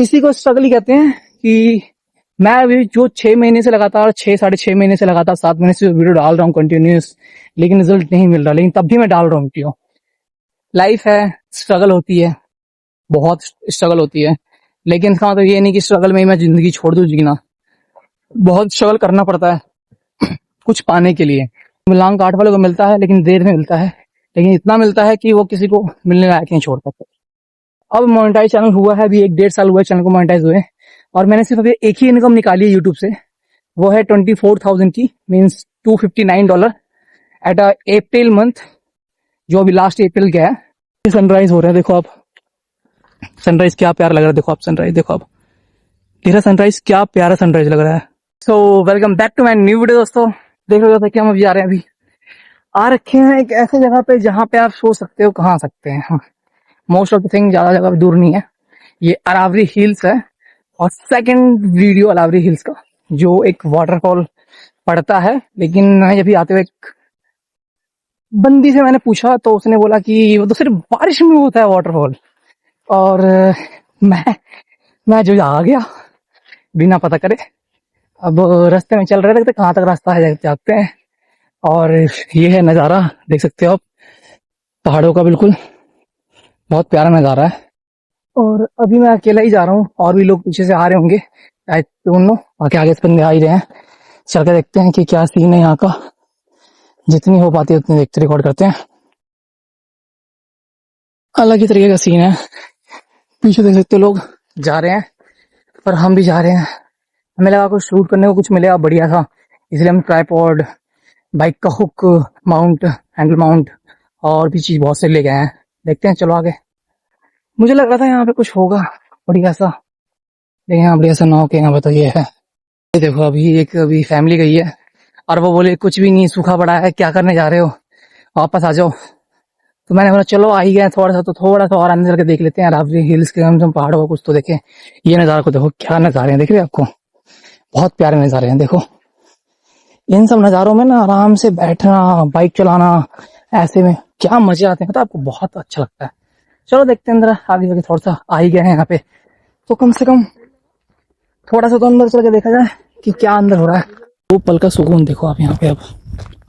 इसी को स्ट्रगल ही कहते हैं कि मैं अभी जो 6 महीने से लगातार 6 साढ़े 6 महीने से लगातार 7 महीने से वीडियो डाल रहा हूँ कंटिन्यूस, लेकिन रिजल्ट नहीं मिल रहा, लेकिन तब भी मैं डाल रहा हूँ वीडियो। लाइफ है, स्ट्रगल होती है, बहुत स्ट्रगल होती है, लेकिन इसका मतलब ये नहीं कि स्ट्रगल में ही मैं जिंदगी छोड़ दूं जीना। बहुत स्ट्रगल करना पड़ता है कुछ पाने के लिए। लॉन्ग काट वाले को मिलता है लेकिन देर में मिलता है, लेकिन इतना मिलता है कि वो किसी को मिलने लायक नहीं छोड़ सकता। अब मोनेटाइज चैनल हुआ है, अभी 1 1.5 साल हुआ है चैनल को मोनेटाइज हुए, और मैंने सिर्फ अभी एक ही इनकम निकाली है यूट्यूब से, वो है 24,000 की, मीन्स $259 एट अप्रैल मंथ, जो अभी लास्ट अप्रैल गया है। सनराइज हो रहा है, देखो आप सनराइज क्या प्यारा लग रहा है, देखो आप सनराइज, देखो आप तेरा सनराइज क्या प्यारा सनराइज लग रहा है। So welcome back to my new video दोस्तों। देख रहे हो कि हम अभी जा रहे हैं, अभी आ रखे हैं एक ऐसे जगह पे जहाँ पे आप सोच सकते हो कहाँ आ सकते हैं। मोस्ट ऑफ द थिंग ज्यादा जगह दूर नहीं है, ये अरावली हिल्स है, और सेकंड वीडियो अरावली हिल्स का, जो एक वाटरफॉल पड़ता है। लेकिन मैं जब भी आते हुए एक बंदी से मैंने पूछा तो उसने बोला कि वो तो सिर्फ बारिश में होता है वाटरफॉल, और मैं जो आ गया बिना पता करे। अब रास्ते में चल रहे थे, कहाँ तक रास्ता है जाते हैं, और ये है नज़ारा, देख सकते हो आप पहाड़ों का, बिल्कुल बहुत प्यारा नज़ारा है। और अभी मैं अकेला ही जा रहा हूँ, और भी लोग पीछे से आ रहे होंगे, आई डोंट नो, बाकी आगे से बंदे आ ही रहे हैं। चल के देखते हैं कि क्या सीन है यहाँ का, जितनी हो पाती है उतनी देखते रिकॉर्ड करते हैं। अलग ही तरीके का सीन है, पीछे देख सकते हो लोग जा रहे हैं, पर हम भी जा रहे हैं। हमें लगा कुछ शूट करने को कुछ मिलेगा बढ़िया था, इसलिए हम ट्राइपॉड, बाइक का हुक माउंट, हैंडल माउंट, और भी चीज बहुत से ले गए हैं। देखते हैं, चलो आगे। मुझे लग रहा था यहाँ पे कुछ होगा बढ़िया सा, लेकिन यहाँ बढ़िया सा ना हो के यहाँ पे तो ये है। ये देखो अभी फैमिली गई है, और वो बोले कुछ भी नहीं, सूखा पड़ा है, क्या करने जा रहे हो, वापस आ जाओ। तो मैंने बोला चलो आ ही गए थोड़ा सा, तो थोड़ा सा और अंदर के देख लेते हैं अरावली हिल्स के, हम पहाड़ों का कुछ तो देखें। ये नज़ारा को देखो, क्या नज़ारे हैं, देख रहे हैं आपको, बहुत प्यारे नज़ारे हैं। देखो इन सब नज़ारों में ना आराम से बैठना, बाइक चलाना, ऐसे में क्या मजे आते हैं, मतलब आपको बहुत अच्छा लगता है। चलो देखते हैं अंदर, आगे जाके थोड़ा सा आ ही गए हैं यहाँ पे, तो कम से कम थोड़ा सा तो अंदर चल के देखा जाए कि क्या अंदर हो रहा है। वो पल का सुकून देखो आप यहाँ पे, अब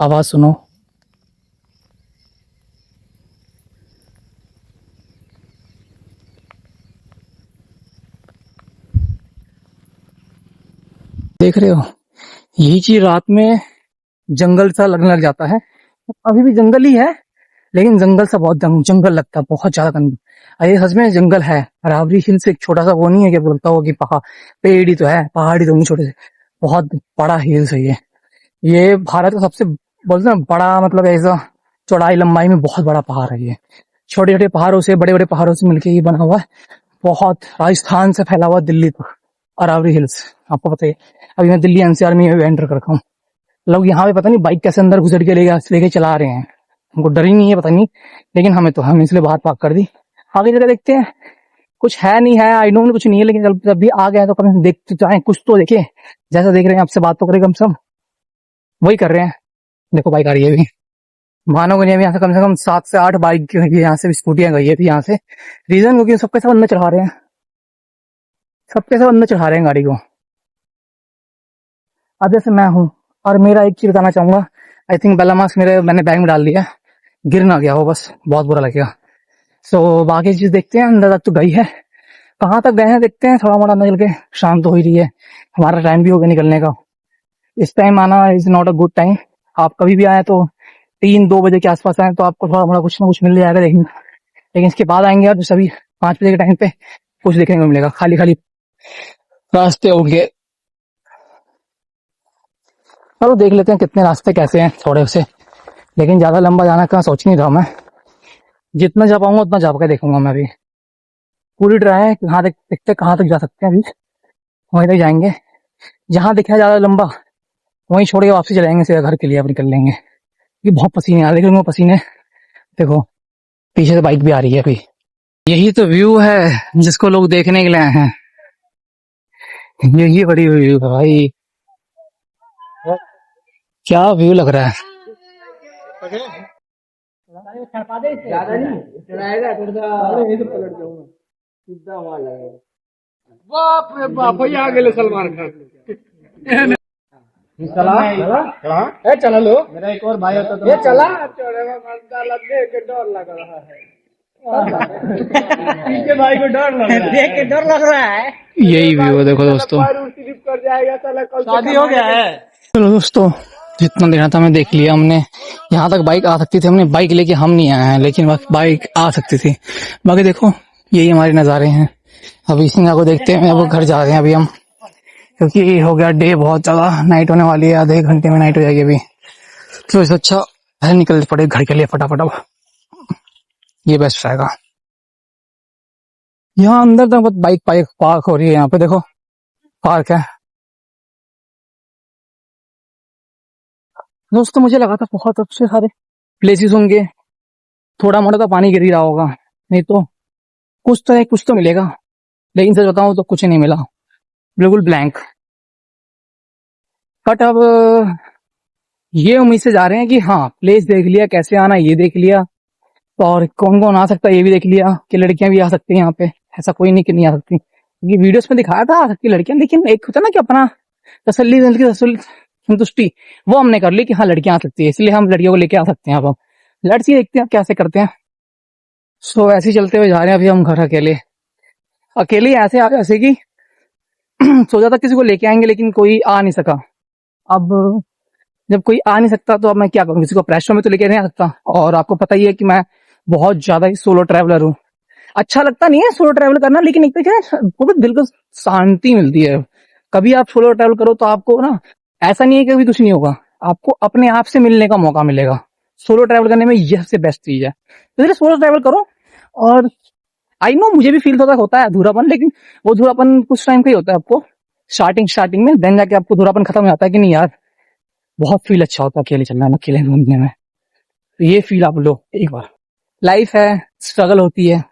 आवाज सुनो, देख रहे हो, यही चीज रात में जंगल सा लगने लग जाता है। अभी भी जंगल ही है, लेकिन जंगल सा बहुत जंगल लगता है, बहुत ज्यादा गंदा। ये सच में जंगल है। अरावली हिल्स एक छोटा सा वो नहीं है कि बोलता हो कि पहाड़, पेड़ ही तो है, पहाड़ ही तो नहीं, छोटे से बहुत बड़ा हिल्स है ये भारत का सबसे बोलते हैं बड़ा, मतलब ऐसा चौड़ाई लंबाई में बहुत बड़ा पहाड़ है ये। छोटे छोटे पहाड़ों से, बड़े बड़े पहाड़ों से मिलकर ये बना हुआ है, बहुत राजस्थान से फैला हुआ दिल्ली तक, अरावली हिल्स। आपको पता है, अभी मैं दिल्ली एनसीआर में एंटर कर रखा हूँ। लोग यहाँ पे पता नहीं बाइक कैसे अंदर घुसड़ के लेके चला रहे हैं, हमको डर ही नहीं है, पता नहीं, लेकिन हमें तो, हम इसलिए बाहर पार्क कर दी। आगे जगह देखते हैं, कुछ है नहीं है, आई डोंट, कुछ नहीं है, लेकिन जब भी आ गए तो कम देखते जाए, कुछ तो देखे। जैसा देख रहे हैं आपसे बात तो करें, कम से कम वही कर रहे हैं। देखो बाइक आ रही है अभी, मानोगे नहीं, यहाँ से कम 7 से 8 बाइक यहाँ से स्कूटियां गई है अभी यहाँ से। रीजन क्योंकि सबके सब अंदर चढ़ा रहे हैं, सबके सब अंदर चढ़ा रहे हैं गाड़ी को। अब जैसे मैं हूँ, और मेरा एक चीज बताना चाहूंगा, आई थिंक बेला मास्क मैंने बैग में डाल दिया, गिर ना गया हो बस, बहुत बुरा लगेगा। सो बाकी चीज देखते हैं, अंदर तक तो गई है, कहाँ तक गए हैं देखते हैं, थोड़ा मोड़ा अंदर चल के। शाम तो हो ही रही है, हमारा टाइम भी हो गया निकलने का। इस टाइम आना is not a good time. आप कभी भी आए तो 3-2 बजे के आसपास आए तो आपको थोड़ा मोड़ा कुछ ना कुछ मिल जाएगा देखने, लेकिन इसके बाद आएंगे आप सभी 5 बजे के टाइम पे, कुछ देखने को मिलेगा, खाली खाली रास्ते होंगे। चलो देख लेते हैं कितने रास्ते कैसे हैं थोड़े से, लेकिन ज्यादा लंबा जाना का सोच नहीं रहा मैं, जितना जा पाऊंगा उतना जा के देखूंगा मैं अभी। पूरी ट्राई है कहाँ तक देखते, कहाँ तक जा सकते हैं, अभी वहीं तक जाएंगे। जहां दिखा ज्यादा लंबा वहीं छोड़ के वापसी चलेंगे, सीधा घर के लिए अब निकल लेंगे। ये बहुत पसीने आ रहे हैं, पसीने देखो, पीछे से बाइक भी आ रही है अभी। यही तो व्यू है जिसको लोग देखने के लिए आए हैं, यही बड़ी व्यू है भाई, क्या व्यू लग रहा है। ज्यादा नहीं चढ़ाएगा, थोड़ा सा पलट जाऊंगा, सीधा वहां लगेगा। बाप रे बाप, ये आ गेले सलमान खान. चला चला ए चला लो, मेरा एक और भाई होता तो ये चला चढ़े में मजा लग के डर लग रहा है. पीछे भाई को डर लग रहा है, देख के डर लग रहा है. यही व्यू है देखो दोस्तों. पैर स्लिप कर जाएगा साला, कल शादी हो गया है. चलो दोस्तों, जितना देखना था मैं देख लिया. हमने यहाँ तक बाइक आ सकती थी, हमने बाइक लेके हम नहीं आए हैं, लेकिन बाइक आ सकती थी. बाकी देखो यही हमारे नज़ारे हैं. अभी सिंगा को देखते हैं, अब घर जा रहे हैं अभी हम, क्योंकि हो गया डे बहुत ज्यादा, नाइट होने वाली है, आधे घंटे में नाइट हो जाएगी अभी. तो इससे अच्छा घर निकल पड़े घर के लिए फटाफट. अब ये बेस्ट रहेगा. यहाँ अंदर तक बस बाइक पार्क हो रही है. यहाँ पे देखो पार्क है. दोस्तों मुझे लगा था बहुत अच्छे सारे प्लेसेस होंगे, थोड़ा मोटा तो पानी गिर ही रहा होगा, नहीं तो कुछ तो है, कुछ तो मिलेगा. लेकिन सच बताऊं तो कुछ नहीं मिला, बिल्कुल ब्लैंक. बट अब ये उम्मीद से जा रहे हैं कि हाँ प्लेस देख लिया, कैसे आना ये देख लिया, और कौन कौन आ सकता है ये भी देख लिया, कि लड़कियां भी आ सकती हैं यहाँ पे. ऐसा कोई नहीं कि नहीं आ सकती, क्योंकि वीडियोस में दिखाया था आ सकती लड़कियां, लेकिन एक होता है ना कि अपना तसल्ली दिल की संतुष्टि वो हमने कर ली कि हाँ लड़कियां आ सकती है, इसलिए हम लड़कियों को लेके आ सकते हैं. अब हम लड़की देखते हैं कैसे करते हैं. सो ऐसे ही चलते हुए जा रहे हैं अभी हम घर अकेले. अकेले ऐसे आ जैसे कि सोचा था किसी को लेके आएंगे, लेकिन कोई आ नहीं सका. अब जब कोई आ नहीं सकता तो अब मैं क्या करूं, किसी को प्रेशर में तो लेके नहीं आ सकता. और आपको पता ही है कि मैं बहुत ज्यादा ही सोलो ट्रैवलर हूँ. अच्छा लगता नहीं है सोलो ट्रैवल करना, लेकिन एक तरीके बहुत दिल को शांति मिलती है. कभी आप सोलो ट्रैवल करो तो आपको ना ऐसा नहीं है कि कभी कुछ नहीं होगा, आपको अपने आप से मिलने का मौका मिलेगा. सोलो ट्रैवल करने में यह सबसे बेस्ट चीज है. तो इसलिए सोलो ट्रैवल करो. और आई नो मुझे भी फील होता है अधूरापन, लेकिन वो अधूरापन कुछ टाइम का ही होता है. आपको स्टार्टिंग में, देन जाके आपको अधूरापन खत्म हो जाता है कि नहीं यार बहुत फील अच्छा होता है अकेले चलना है, अकेले घूमने में. तो ये फील आप लो एक बार. लाइफ है, स्ट्रगल होती है,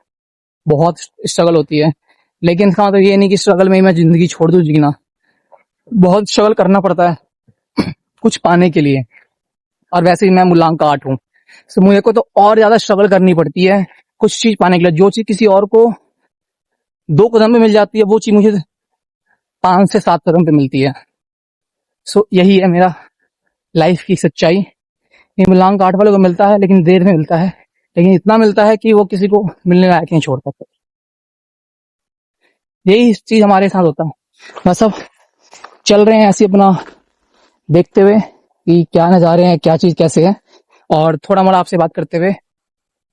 बहुत स्ट्रगल होती है, लेकिन इसका मतलब ये नहीं कि स्ट्रगल में ही मैं जिंदगी छोड़ दूं जीना. बहुत स्ट्रगल करना पड़ता है कुछ पाने के लिए. और वैसे ही मैं मूलांक का 8 हूँ, तो मुझे को तो और ज्यादा स्ट्रगल करनी पड़ती है कुछ चीज पाने के लिए. जो चीज किसी और को 2 कदम पे मिल जाती है, वो चीज मुझे 5 से 7 कदम पे मिलती है. सो यही है मेरा लाइफ की सच्चाई. ये मूलांक 8 वालों को मिलता है, लेकिन देर में मिलता है, लेकिन इतना मिलता है कि वो किसी को मिलने लायक नहीं छोड़ सकता. यही चीज हमारे साथ होता है. बस अब चल रहे हैं ऐसे अपना देखते हुए कि क्या नजारे हैं, क्या चीज कैसे है. और थोड़ा मोड़ा आपसे बात करते हुए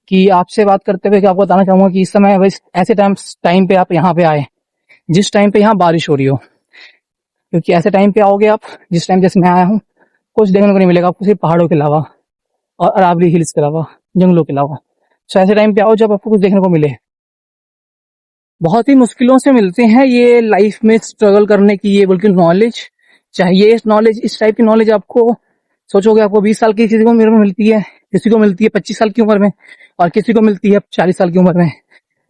कि आपको बताना चाहूंगा कि इस समय बस ऐसे टाइम पे आप यहाँ पे आए जिस टाइम पे यहाँ बारिश हो रही हो. क्योंकि ऐसे टाइम पे आओगे आप जिस टाइम जैसे मैं आया हूँ, कुछ देखने को नहीं मिलेगा आपको, सिर्फ पहाड़ों के अलावा और अरावली हिल्स के अलावा, जंगलों के अलावा. सो ऐसे टाइम पे आओ जब आपको कुछ देखने को मिले. बहुत ही मुश्किलों से मिलते हैं ये लाइफ में स्ट्रगल करने की ये बल्कि नॉलेज चाहिए. नॉलेज इस टाइप की नॉलेज आपको सोचोगे आपको 20 साल की किसी को उम्र में मिलती है, किसी को मिलती है 25 साल की उम्र में, और किसी को मिलती है 40 साल की उम्र में.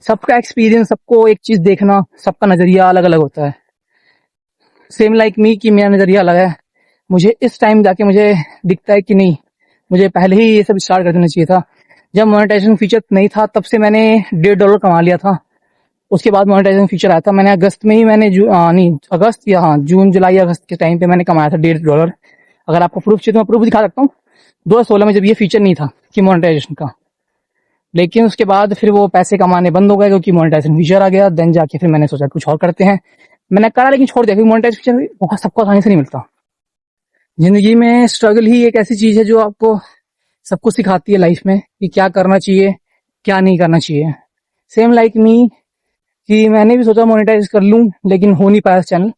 सबका एक्सपीरियंस, सबको एक चीज देखना, सबका नजरिया अलग अलग होता है. सेम लाइक मी कि मेरा नजरिया अलग है. मुझे इस टाइम जाके मुझे दिखता है कि नहीं, मुझे पहले ही ये सब स्टार्ट कर देना चाहिए था. जब मोनेटाइजेशन फीचर नहीं था तब से मैंने $1.5 कमा लिया था. उसके बाद मोनेटाइजेशन फीचर आया था, मैंने अगस्त में ही मैंने अगस्त या हाँ जून जुलाई अगस्त के टाइम पे मैंने कमाया था $1.5. अगर आपको प्रूफ चाहिए तो मैं प्रूफ दिखा सकता हूँ. 2016 में जब ये फीचर नहीं था कि मोनेटाइजेशन का, लेकिन उसके बाद फिर वो पैसे कमाने बंद हो गए क्योंकि मोनेटाइजेशन फीचर आ गया. देन जाके फिर मैंने सोचा कुछ और करते हैं, मैंने करा लेकिन छोड़ दिया, क्योंकि मोनेटाइजेशन फीचर बहुत सबको आसानी से नहीं मिलता. जिंदगी में स्ट्रगल ही एक ऐसी चीज है जो आपको सब कुछ सिखाती है लाइफ में कि क्या करना चाहिए, क्या नहीं करना चाहिए. सेम लाइक मी कि मैंने भी सोचा मोनेटाइज कर लूं, लेकिन हो नहीं पाया चैनल.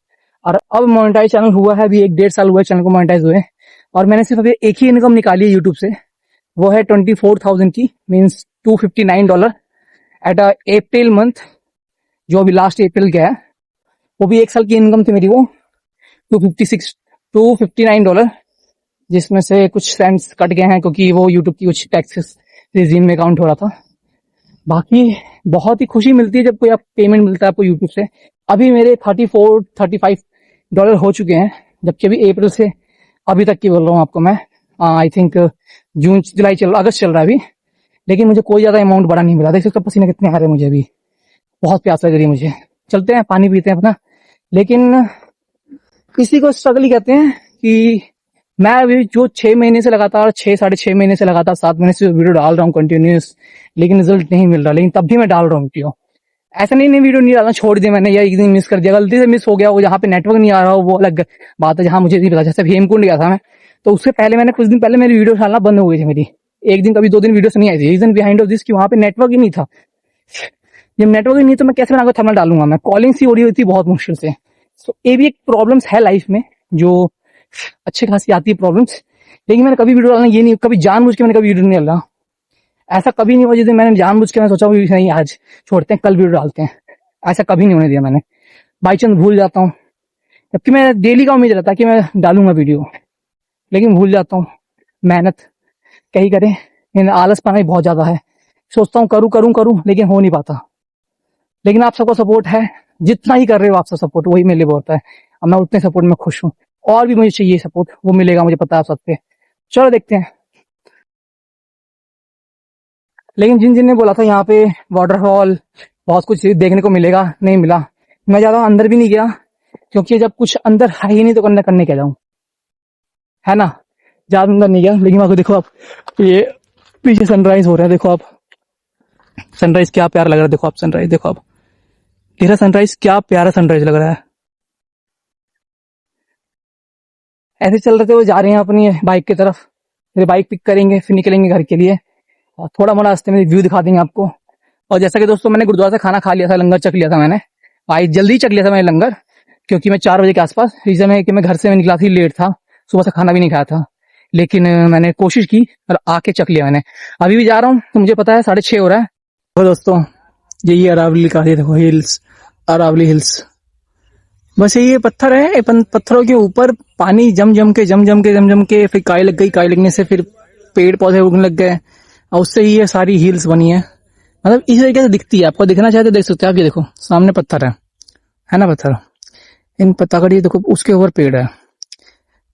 और अब मोनेटाइज चैनल हुआ है अभी 1-1.5 साल हुआ है चैनल को मोनेटाइज हुए. और मैंने सिर्फ अभी एक ही इनकम निकाली है यूट्यूब से, वो है 24,000 की, मीन्स $259 एट अप्रैल मंथ, जो अभी लास्ट अप्रैल गया है. वो भी 1 साल की इनकम थी मेरी, वो $259, जिसमें से कुछ सेंट्स कट गए हैं क्योंकि वो यूट्यूब की कुछ टैक्सेस रिजीम में काउंट हो रहा था. बाकी बहुत ही खुशी मिलती है जब कोई आप पेमेंट मिलता है आपको यूट्यूब से. अभी मेरे $34-35 हो चुके हैं, जबकि अभी अप्रैल से अभी तक की बोल रहा हूँ आपको मैं. आई थिंक जून जुलाई अगस्त चल रहा है अभी, लेकिन मुझे कोई ज्यादा अमाउंट बड़ा नहीं मिला. देख सकते हो पसीने कितने आ रहे हैं मुझे, अभी बहुत प्यास लग रही है मुझे. चलते हैं, पानी पीते हैं अपना। लेकिन इसी को स्ट्रगल ही कहते हैं कि मैं अभी जो 6 महीने से लगातार 6 साढ़े 6 महीने से लगातार 7 महीने से वीडियो डाल रहा हूँ कंटिन्यूस, लेकिन रिजल्ट नहीं मिल रहा। लेकिन तब भी मैं डाल रहा हूँ वीडियो। ऐसा नहीं वीडियो नहीं डालना छोड़ दिया मैंने, या एक दिन मिस कर दिया, गलती से मिस हो गया, वो जहाँ पे नेटवर्क नहीं आ रहा हो वो अलग बात है, जहाँ मुझे नहीं पता। जैसे हेमकुंड गया था मैं, तो उससे पहले मैंने कुछ दिन पहले मेरी वीडियो डालना बंद हो गई थी मेरी, एक दिन कभी 2 दिन वीडियो नहीं आई थी। रीजन बिहाइंड ऑफ दिस कि वहाँ पे नेटवर्क ही नहीं था। जब नेटवर्क ही नहीं तो मैं कैसे बनाकर थंबनेल डालूंगा, मैं कॉलिंग सी हो रही होती बहुत मुश्किल से। तो ये भी एक प्रॉब्लम्स है लाइफ में, जो अच्छी खासी आती है प्रॉब्लम्स। लेकिन मैंने कभी वीडियो डालना ये नहीं, कभी जानबूझ के मैंने कभी वीडियो नहीं डाला। ऐसा कभी नहीं हुआ जिस दिन मैंने जानबूझ के मैं सोचा नहीं आज छोड़ते हैं, कल वीडियो डालते हैं, ऐसा कभी नहीं होने दिया मैंने। बाई चांस भूल जाता हूँ, जबकि मैं डेली का उम्मीद रहता है कि मैं डालूंगा वीडियो, लेकिन भूल जाता हूँ। मेहनत कहीं करें, लेकिन आलस पाना भी बहुत ज्यादा है। सोचता हूँ करूँ करूँ करूँ, लेकिन हो नहीं पाता। लेकिन आप सबका सपोर्ट है, जितना ही कर रहे हो आप सब सपोर्ट, वही मेरे लिए बहुत है। अब मैं उतने सपोर्ट में खुश हूँ, और भी मुझे चाहिए सपोर्ट, वो मिलेगा मुझे पता है आप सबसे। चलो देखते हैं। लेकिन जिन जिन ने बोला था यहाँ पे वाटरफॉल बहुत कुछ देखने को मिलेगा, नहीं मिला। मैं ज्यादा अंदर भी नहीं गया, क्योंकि जब कुछ अंदर है ही नहीं तो करने क्या जाऊं, है ना। ज्यादा अंदर नहीं गया। लेकिन वहां को देखो आप, ये पीछे सनराइज हो रहा है, देखो आप सनराइज क्या प्यारा लग रहा है। देखो आप सनराइज, देखो आप तेरा सनराइज, क्या प्यारा सनराइज लग रहा है। ऐसे चल रहे थे, वो जा रहे हैं अपनी बाइक की तरफ, फिर बाइक पिक करेंगे, फिर निकलेंगे घर के लिए, और थोड़ा मोड़ा रास्ते में व्यू दिखा देंगे आपको। और जैसा कि दोस्तों मैंने गुरुद्वारा से खाना खा लिया था, लंगर चख लिया था मैंने, भाई जल्दी चख लिया था मैंने लंगर, क्योंकि मैं 4 बजे के आसपास, रीजन है कि मैं घर से निकला थी लेट था, सुबह से खाना भी नहीं खाया था। लेकिन मैंने कोशिश की और आके चख लिया मैंने। अभी भी जा रहा हूँ, तो मुझे पता है 6:30 हो रहा है। तो दोस्तों यही अरावली का, ये देखो हिल्स, अरावली हिल्स। बस ये पत्थर है, ये पत्थरों के ऊपर पानी जम जम के फिर काई लग गई, काई लगने से फिर पेड़ पौधे उगने लग गए, और उससे ही ये सारी हिल्स बनी है। मतलब इस तरीके से दिखती है, आपको दिखना चाहे तो देख सकते हो आप। ये देखो सामने पत्थर है ना पत्थर, इन पत्ता कड़ी देखो, उसके ऊपर पेड़ है।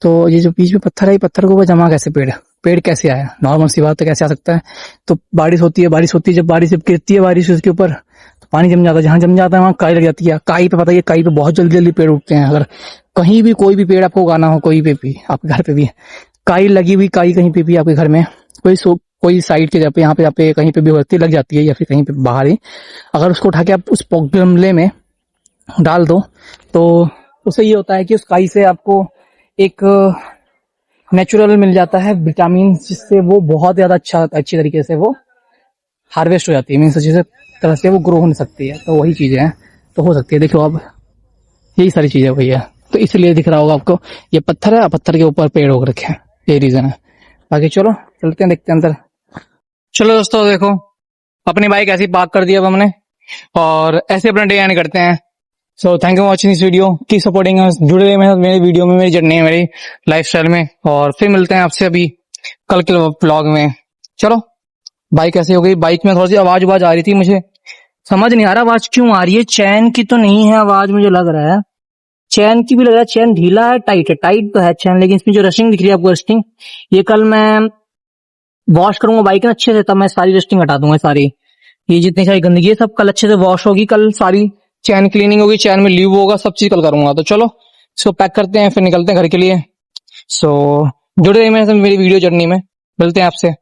तो ये जो बीच में पत्थर है, ये पत्थर के ऊपर जमा कैसे पेड़ कैसे आया, नॉर्मल सी बात है, कैसे आ सकता है। तो बारिश होती है, जब बारिश जब गिरती है बारिश उसके ऊपर, तो पानी जम जाता है, जहां जम जाता है वहां काई लग जाती है। काई पे पता है, काई पे बहुत जल्दी जल्दी पेड़ उगते हैं। अगर कहीं भी कोई भी पेड़ आपको उगाना हो, कोई पे भी, आपके घर पे भी काई लगी हुई, काई कहीं पे भी आपके घर में कोई साइड के जगह यहाँ पे कहीं पे भी होती लग जाती है, या फिर कहीं पे बाहर ही, अगर उसको उठा के आप उस गमले में डाल दो, तो उससे ये होता है कि उस काई से आपको एक नेचुरल मिल जाता है विटामिन, जिससे वो बहुत ज्यादा अच्छी तरीके से वो हार्वेस्ट हो जाती है, मीन्स अच्छी तरह से वो ग्रो हो सकती है। तो वही चीजें हैं, तो हो सकती है। देखो अब यही सारी चीजें वही है, तो इसलिए दिख रहा होगा आपको, ये पत्थर है, पत्थर के ऊपर पेड़ उग रखे हैं, यही रीजन है। बाकी चलो चलते हैं, देखते हैं अंदर। चलो दोस्तों देखो, अपनी बाइक ऐसी पार्क कर दी अब हमने, और ऐसे अपना डे एंड करते हैं। So thank you for watching this video, keep supporting us, जुड़े रहिए मेरे वीडियो में, मेरी जर्नी है, मेरी लाइफस्टाइल में। और फिर मिलते हैं आपसे अभी कल के व्लॉग में। चलो बाइक ऐसी हो गई, बाइक में थोड़ी सी आवाज आ रही थी, मुझे समझ नहीं आ रहा आवाज क्यों आ रही है। चैन की तो नहीं है आवाज, मुझे लग रहा है चैन की भी लग रहा है। चैन ढीला है, टाइट है, टाइट तो है चैन, लेकिन इसमें जो रस्टिंग दिख रही है आपको, रस्टिंग, ये कल मैं वॉश करूंगा बाइक ना अच्छे से, तब मैं सारी रस्टिंग हटा दूंगा। सारी ये जितनी सारी गंदगी है सब कल अच्छे से वॉश होगी, कल सारी चैन क्लीनिंग होगी, चैन में लीव होगा, सब चीज कल करूंगा। तो चलो इसको पैक करते हैं, फिर निकलते हैं घर के लिए। सो जुड़े रहिए मेरे वीडियो जर्नी में, मिलते हैं आपसे।